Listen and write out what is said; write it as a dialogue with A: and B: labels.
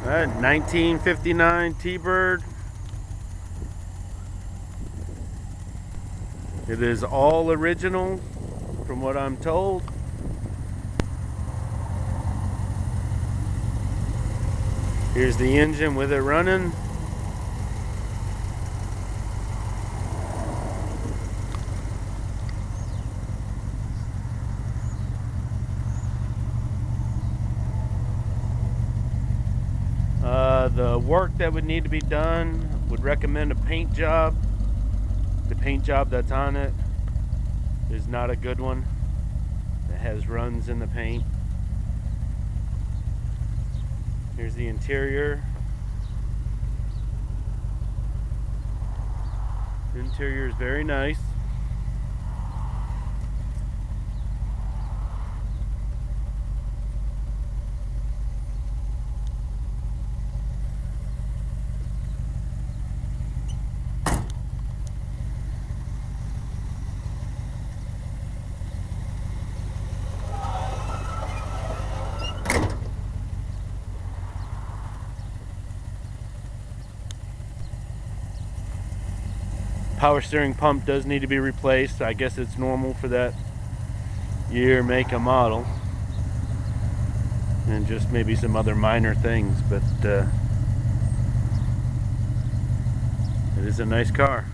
A: Alright, 1959 T-Bird. It is all original from what I'm told. Here's the engine with it running. The work that would need to be done, would recommend a paint job. The paint job that's on it is not a good one. It has runs in the paint. Here's the interior. The interior is very nice. Power steering pump does need to be replaced. I guess it's normal for that year, make, and model. And just maybe some other minor things, but it is a nice car.